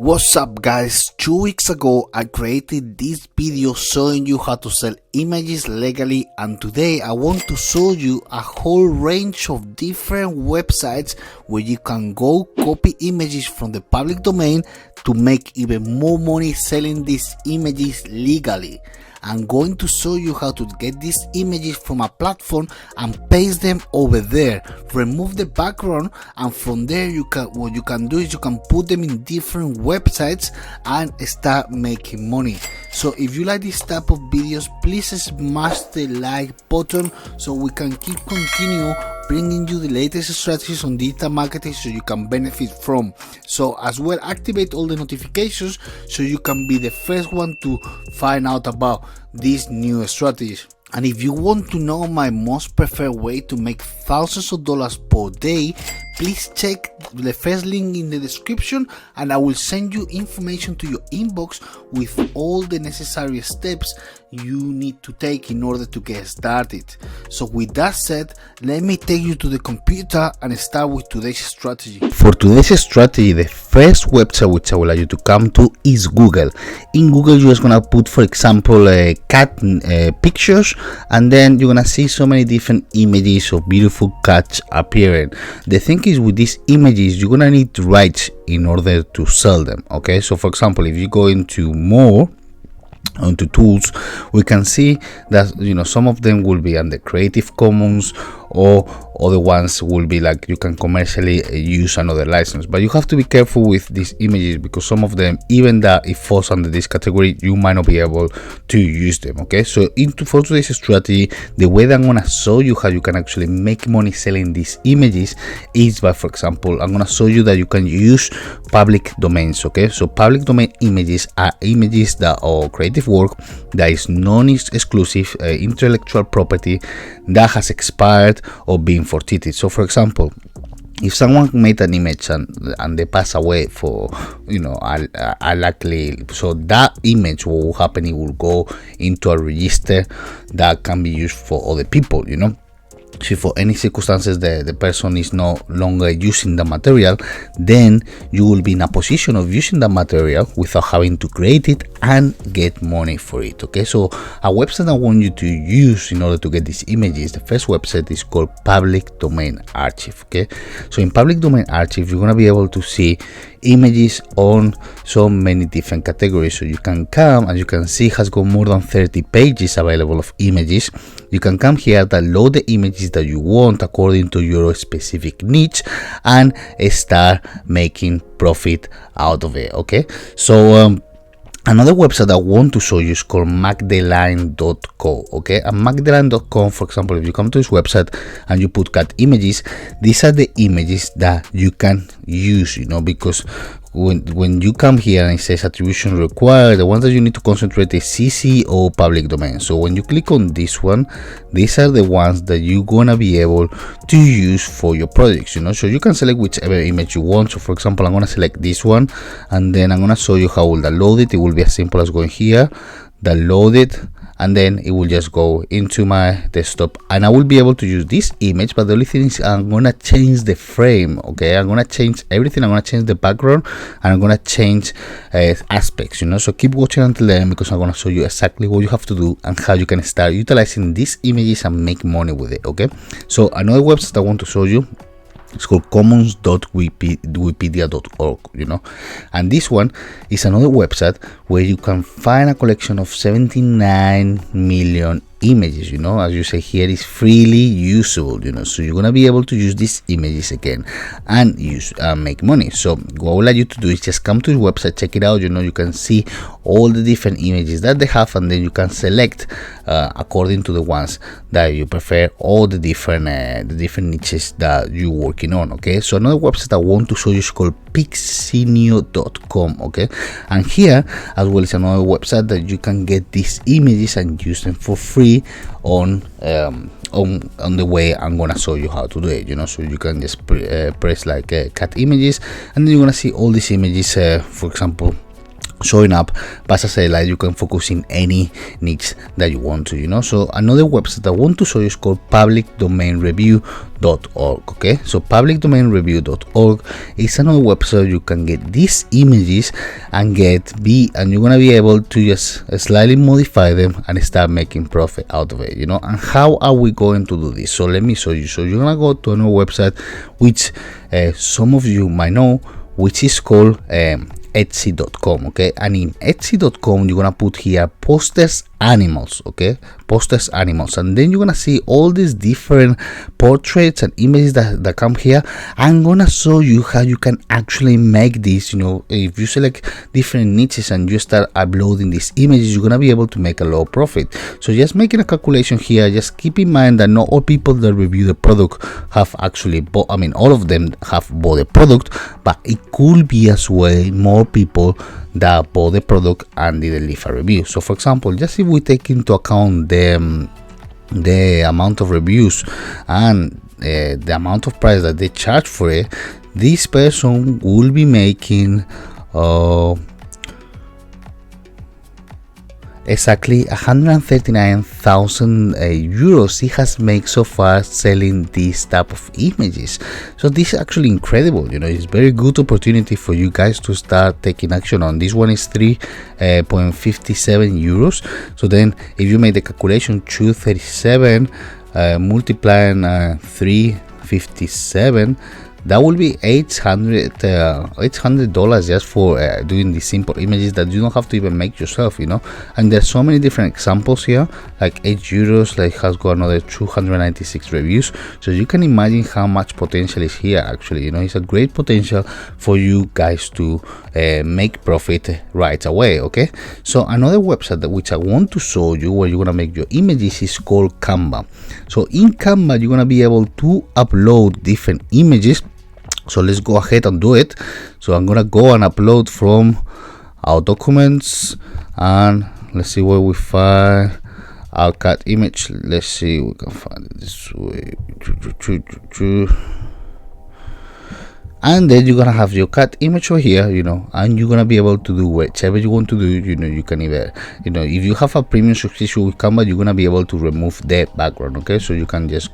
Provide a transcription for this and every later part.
What's up guys, 2 weeks ago I created this video showing you how to sell images legally, and today I want to show you a whole range of different websites where you can go copy images from the public domain to make even more money selling these images legally. I'm going to show you how to get these images from a platform and paste them over there, remove the background, and from there what you can do is you can put them in different websites and start making money. So if you like this type of videos, please smash the like button so we can continue bringing you the latest strategies on digital marketing so you can benefit from. So as well, activate all the notifications so you can be the first one to find out about these new strategies. And if you want to know my most preferred way to make thousands of dollars per day, please check the first link in the description and I will send you information to your inbox with all the necessary steps you need to take in order to get started. So with that said, let me take you to the computer and start with today's strategy. For today's strategy, the first website which I will allow you to come to is Google. In Google, you're just gonna put, for example, cat pictures, and then you're gonna see so many different images of beautiful cats appearing. The thing is, with these images, you're gonna need rights in order to sell them. Okay, so for example, if you go into more onto tools, we can see that some of them will be under Creative Commons, or other ones will be like you can commercially use another license. But you have to be careful with these images because some of them, even that it falls under this category, you might not be able to use them. Okay, so for today's strategy, the way that I'm gonna show you how you can actually make money selling these images is by, for example, I'm gonna show you that you can use public domains. Okay, so public domain images are images that are creative work that is non-exclusive intellectual property that has expired or been forfeited. So for example, if someone made an image and they pass away for unlikely, so that image, what will happen, it will go into a register that can be used for other people. So for any circumstances the person is no longer using the material, then you will be in a position of using the material without having to create it and get money for it. Okay, so a website I want you to use in order to get these images, the first website is called Public Domain Archive. Okay, so in Public Domain Archive, you're gonna be able to see images on so many different categories. So you can come, as you can see, it has got more than 30 pages available of images. You can come here, download the images that you want according to your specific niche, and start making profit out of it. Okay, so another website I want to show you is called Macdline.co. Okay, and Macdline.com, for example, if you come to this website and you put cat images, these are the images that you can use, because when you come here and it says attribution required, the ones that you need to concentrate is CC or public domain. So when you click on this one, these are the ones that you're gonna be able to use for your projects. So you can select whichever image you want. So for example, I'm gonna select this one, and then I'm gonna show you how we'll download it. It will be as simple as going here, download it, and then it will just go into my desktop, and I will be able to use this image. But the only thing is I'm gonna change the frame. Okay, I'm gonna change everything. I'm gonna change the background, and I'm gonna change aspects. So keep watching until the end, because I'm gonna show you exactly what you have to do and how you can start utilizing these images and make money with it. Okay, so another website I want to show you, it's called commons.wikipedia.org, and this one is another website where you can find a collection of 79 million images. As you say here, is freely usable. So you're gonna be able to use these images again and make money. So what I would like you to do is just come to the website, check it out. You can see all the different images that they have, and then you can select according to the ones that you prefer, all the different niches that you're working on. Okay, so another website I want to show you is called Pixinio.com. Okay, and here as well is another website that you can get these images and use them for free on the way I'm gonna show you how to do it. So you can just press like cat images, and then you're gonna see all these images, for example showing up, but as I say, like, you can focus in any niche that you want to, So another website I want to show you is called publicdomainreview.org. okay, so publicdomainreview.org is another website you can get these images and you're gonna be able to just slightly modify them and start making profit out of it, and how are we going to do this? So let me show you. So you're gonna go to another website which some of you might know, which is called Etsy.com. okay, and in Etsy.com you're gonna put here posters animals, okay, posters animals, and then you're gonna see all these different portraits and images that come here. I'm gonna show you how you can actually make this. If you select different niches and you start uploading these images, you're gonna be able to make a lot of profit. So just making a calculation here, just keep in mind that not all people that review the product have actually bought, all of them have bought the product, but it could be as well more people that bought the product and didn't leave a review. So for example, just if we take into account the amount of reviews and the amount of price that they charge for it, this person will be making exactly 139,000 euros he has made so far selling this type of images. So this is actually incredible. It's very good opportunity for you guys to start taking action on. This one is 3.57 euros. So then if you make the calculation, 237 multiplying 357, that will be $800 just for doing these simple images that you don't have to even make yourself, and there's so many different examples here, like 8 euros, like has got another 296 reviews. So you can imagine how much potential is here. Actually, it's a great potential for you guys to make profit right away. Okay, so another website which I want to show you where you're gonna make your images is called Canva. So in Canva you're gonna be able to upload different images. So let's go ahead and do it. So I'm gonna go and upload from our documents, and let's see where we find our cat image. Let's see, we can find it this way. And then you're gonna have your cat image over here, and you're gonna be able to do whichever you want to do. You can either, if you have a premium subscription with Canva, you're gonna be able to remove the background. Okay, so you can just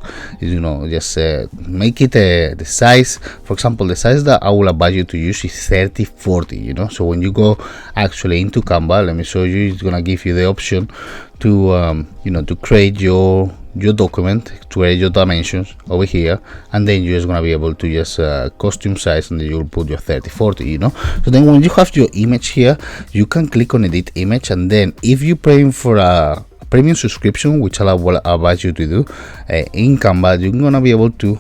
make it the size. For example, the size that I will advise you to use is 3040. So when you go actually into Canva, let me show you. It's gonna give you the option to to create your document, to create your dimensions over here, and then you're just gonna be able to just custom size, and then you'll put your 3040. So then when you have your image here, you can click on edit image, and then if you're paying for a premium subscription, which I will advise you to do in Canva, you're gonna be able to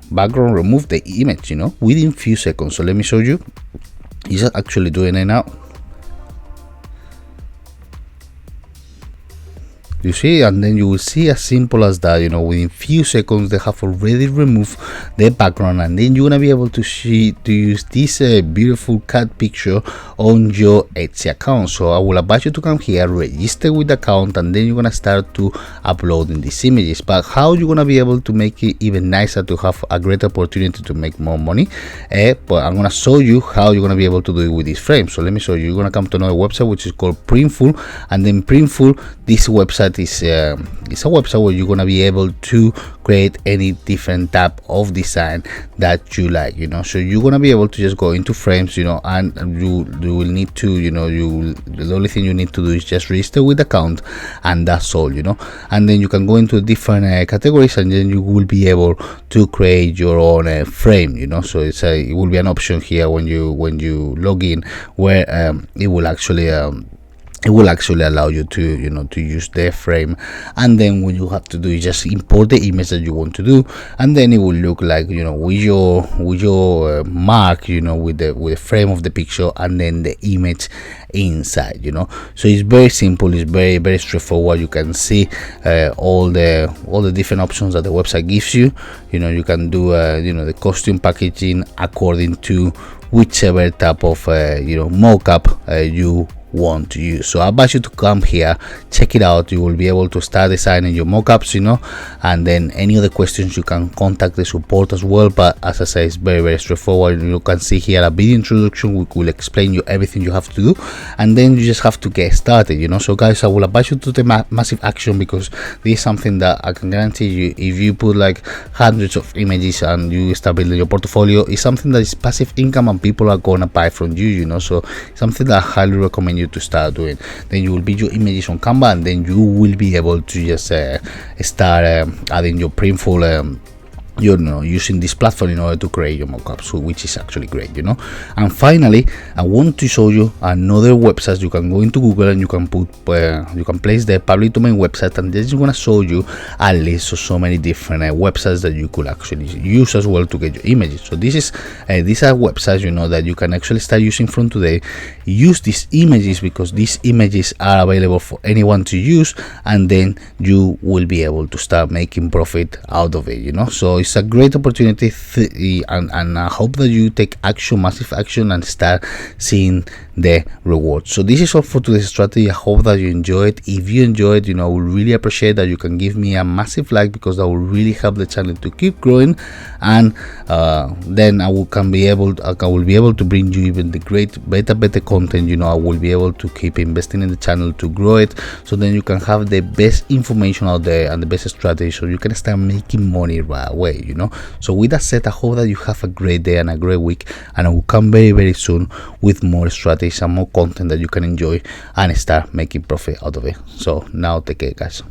background remove the image within few seconds. So let me show you. It's actually doing it now. You see, and then you will see as simple as that. Within few seconds they have already removed the background, and then you're gonna be able to use this beautiful cat picture on your Etsy account. So I will advise you to come here, register with the account, and then you're gonna start to uploading these images. But how you're gonna be able to make it even nicer, to have a great opportunity to make more money, but I'm gonna show you how you're gonna be able to do it with this frame. So let me show you. You're gonna come to another website which is called Printful, and then Printful, this website is a website where you're gonna be able to create any different type of design that you like. So you're gonna be able to just go into frames, and you will need to, the only thing you need to do is just register with the account, and that's all. And then you can go into different categories, and then you will be able to create your own frame. So it will be an option here when you log in, where it will actually allow you to to use the frame, and then what you have to do is just import the image that you want to do, and then it will look like with your mark, with the frame of the picture, and then the image inside. So it's very simple, it's very, very straightforward. You can see all the different options that the website gives you. You can do the costume packaging according to whichever type of mockup you want to use. So I advise you to come here, check it out. You will be able to start designing your mockups, and then any other questions you can contact the support as well. But as I say, it's very straightforward. You can see here a video introduction which will explain you everything you have to do, and then you just have to get started. So guys, I will advise you to take massive action, because this is something that I can guarantee you, if you put like hundreds of images and you start building your portfolio, it's something that is passive income and people are gonna buy from you. So something that I highly recommend you to start doing. Then you will build your images on Canva, and then you will be able to just start adding your Printful using this platform in order to create your mockups, which is actually great. And finally, I want to show you another website. You can go into Google and you can put you can place the public domain website, and this is going to show you a list of so many different websites that you could actually use as well to get your images. So these are websites that you can actually start using from today. Use these images because these images are available for anyone to use, and then you will be able to start making profit out of it. So it's a great opportunity, and I hope that you take action, massive action, and start seeing the rewards. So this is all for today's strategy. I hope that you enjoyed. If you enjoyed, I would really appreciate that you can give me a massive like, because that will really help the channel to keep growing, and then I will be able to bring you even the great better content. I will be able to keep investing in the channel to grow it, so then you can have the best information out there and the best strategy, so you can start making money right away. So with that said, I hope that you have a great day and a great week, and I will come very soon with more strategies and more content that you can enjoy and start making profit out of it. So now take care, guys.